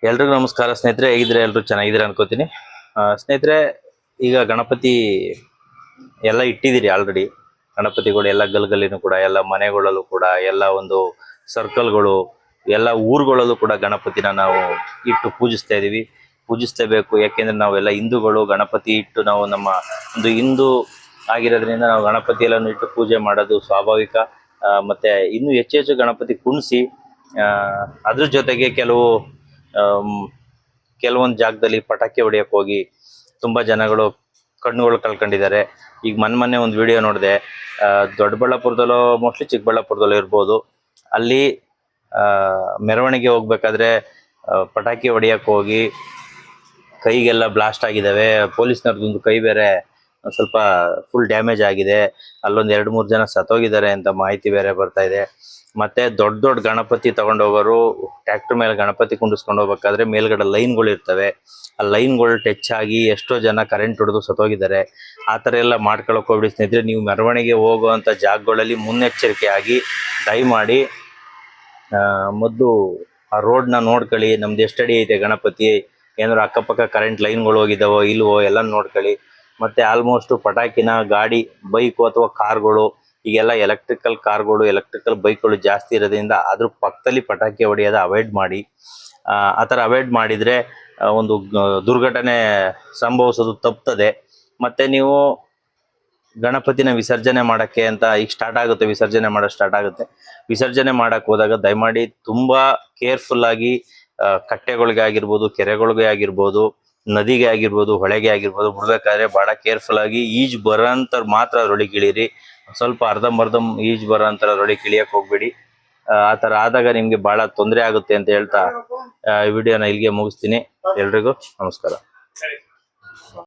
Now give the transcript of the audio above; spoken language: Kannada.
ಎಲ್ರಿಗೂ ನಮಸ್ಕಾರ ಸ್ನೇಹಿತರೆ, ಹೇಗಿದ್ರೆ ಎಲ್ಲರೂ ಚೆನ್ನಾಗಿದ್ದೀರಾ ಅನ್ಕೋತೀನಿ. ಸ್ನೇಹಿತರೆ, ಈಗ ಗಣಪತಿ ಎಲ್ಲ ಇಟ್ಟಿದ್ದೀರಿ ಆಲ್ರೆಡಿ. ಗಣಪತಿಗಳು ಎಲ್ಲ ಗಲ್ಗಲ್ಲಿನೂ ಕೂಡ, ಎಲ್ಲ ಮನೆಗಳಲ್ಲೂ ಕೂಡ, ಎಲ್ಲ ಒಂದು ಸರ್ಕಲ್ಗಳು, ಎಲ್ಲ ಊರುಗಳಲ್ಲೂ ಕೂಡ ಗಣಪತಿನ ನಾವು ಇಟ್ಟು ಪೂಜಿಸ್ತಾ ಇದ್ದೀವಿ. ಪೂಜಿಸಲೇಬೇಕು, ಯಾಕೆಂದ್ರೆ ನಾವೆಲ್ಲ ಹಿಂದೂಗಳು. ಗಣಪತಿ ಇಟ್ಟು ನಾವು ನಮ್ಮ ಒಂದು ಹಿಂದೂ ಆಗಿರೋದ್ರಿಂದ ನಾವು ಗಣಪತಿ ಎಲ್ಲನೂ ಇಟ್ಟು ಪೂಜೆ ಮಾಡೋದು ಸ್ವಾಭಾವಿಕ. ಮತ್ತೆ ಇನ್ನೂ ಹೆಚ್ಚು ಹೆಚ್ಚು ಗಣಪತಿ ಕುಣಿಸಿ ಅದ್ರ ಜೊತೆಗೆ ಕೆಲವೊಂದು ಜಾಗದಲ್ಲಿ ಪಟಾಕಿ ಹೊಡಿಯಕ್ಕೆ ಹೋಗಿ ತುಂಬಾ ಜನಗಳು ಕಣ್ಣುಗಳು ಕಳ್ಕೊಂಡಿದ್ದಾರೆ. ಈಗ ಮೊನ್ನೆ ಒಂದು ವಿಡಿಯೋ ನೋಡಿದೆ, ದೊಡ್ಡಬಳ್ಳಾಪುರದಲ್ಲೋ ಮೋಸ್ಟ್ಲಿ ಚಿಕ್ಕಬಳ್ಳಾಪುರದಲ್ಲೋ ಇರ್ಬೋದು. ಅಲ್ಲಿ ಮೆರವಣಿಗೆ ಹೋಗ್ಬೇಕಾದ್ರೆ ಪಟಾಕಿ ಹೊಡಿಯಕ್ಕೆ ಹೋಗಿ ಕೈಗೆಲ್ಲ ಬ್ಲಾಸ್ಟ್ ಆಗಿದ್ದಾವೆ. ಪೊಲೀಸ್ನವ್ರದ್ದೊಂದು ಕೈ ಬೇರೆ ಸ್ವಲ್ಪ ಫುಲ್ ಡ್ಯಾಮೇಜ್ ಆಗಿದೆ. ಅಲ್ಲೊಂದು 2-3 ಜನ ಸತ್ತೋಗಿದ್ದಾರೆ ಅಂತ ಮಾಹಿತಿ ಬೇರೆ ಬರ್ತಾ ಇದೆ. ಮತ್ತೆ ದೊಡ್ಡ ದೊಡ್ಡ ಗಣಪತಿ ತಗೊಂಡೋಗೋರು ಟ್ರ್ಯಾಕ್ಟರ್ ಮೇಲೆ ಗಣಪತಿ ಕುಂಡಿಸ್ಕೊಂಡು ಹೋಗ್ಬೇಕಾದ್ರೆ ಮೇಲ್ಗಡೆ ಲೈನ್ಗಳು ಇರ್ತವೆ. ಆ ಲೈನ್ಗಳು ಟಚ್ ಆಗಿ ಎಷ್ಟೋ ಜನ ಕರೆಂಟ್ ಹೊಡೆದು ಸತ್ತೋಗಿದ್ದಾರೆ. ಆ ಥರ ಎಲ್ಲ ಮಾಡ್ಕೊಳಕ್ ಹೋಗ್ಬಿಡಿ ಸ್ನೇಹಿತರೆ. ನೀವು ಮೆರವಣಿಗೆ ಹೋಗುವಂಥ ಜಾಗಗಳಲ್ಲಿ ಮುನ್ನೆಚ್ಚರಿಕೆಯಾಗಿ ದಯಮಾಡಿ ಮೊದಲು ಆ ರೋಡ್ನ ನೋಡ್ಕೊಳ್ಳಿ. ನಮ್ದು ಎಷ್ಟಡಿ ಐತೆ ಗಣಪತಿ, ಏನಾದ್ರು ಅಕ್ಕಪಕ್ಕ ಕರೆಂಟ್ ಲೈನ್ಗಳು ಹೋಗಿದ್ದಾವೋ ಇಲ್ವೋ ಎಲ್ಲ ನೋಡ್ಕೊಳ್ಳಿ. ಮತ್ತೆ ಆಲ್ಮೋಸ್ಟ್ ಪಟಾಕಿನ ಗಾಡಿ, ಬೈಕು ಅಥವಾ ಕಾರ್ಗಳು, ಈಗೆಲ್ಲ ಎಲೆಕ್ಟ್ರಿಕಲ್ ಕಾರ್ಗಳು, ಎಲೆಕ್ಟ್ರಿಕಲ್ ಬೈಕ್ಗಳು ಜಾಸ್ತಿ ಇರೋದ್ರಿಂದ ಅದ್ರ ಪಕ್ಕದಲ್ಲಿ ಪಟಾಕಿ ಹೊಡೆಯೋದು ಅವಾಯ್ಡ್ ಮಾಡಿ. ಆ ಥರ ಅವಾಯ್ಡ್ ಮಾಡಿದರೆ ಒಂದು ದುರ್ಘಟನೆ ಸಂಭವಿಸೋದು ತಪ್ತದೆ. ಮತ್ತು ನೀವು ಗಣಪತಿನ ವಿಸರ್ಜನೆ ಮಾಡೋಕ್ಕೆ ಅಂತ ಈಗ ಸ್ಟಾರ್ಟ್ ಆಗುತ್ತೆ, ವಿಸರ್ಜನೆ ಮಾಡೋಕ್ಕೆ ಹೋದಾಗ ದಯಮಾಡಿ ತುಂಬ ಕೇರ್ಫುಲ್ಲಾಗಿ ಕಟ್ಟೆಗಳಿಗೆ ಆಗಿರ್ಬೋದು, ಕೆರೆಗಳಿಗೆ ಆಗಿರ್ಬೋದು, ನದಿಗೆ ಆಗಿರ್ಬೋದು, ಹೊಳೆಗೆ ಆಗಿರ್ಬೋದು ಬಿಡ್ಬೇಕಾದ್ರೆ ಭಾಳ ಕೇರ್ಫುಲ್ಲಾಗಿ ಈಜು ಬರೋಂಥವ್ರು ಮಾತ್ರ ಅದರೊಳಗೆ ಇಳೀರಿ. ಸ್ವಲ್ಪ ಅರ್ಧಂಬರ್ಧಂ ಈಜು ಬರೋಂಥವ್ರೊಳಗೆ ಇಳಿಯಕ್ಕೆ ಹೋಗ್ಬೇಡಿ. ಆ ಥರ ಆದಾಗ ನಿಮಗೆ ಭಾಳ ತೊಂದರೆ ಆಗುತ್ತೆ ಅಂತ ಹೇಳ್ತಾ ಈ ವಿಡಿಯೋನ ಇಲ್ಲಿಗೆ ಮುಗಿಸ್ತೀನಿ. ಎಲ್ರಿಗೂ ನಮಸ್ಕಾರ.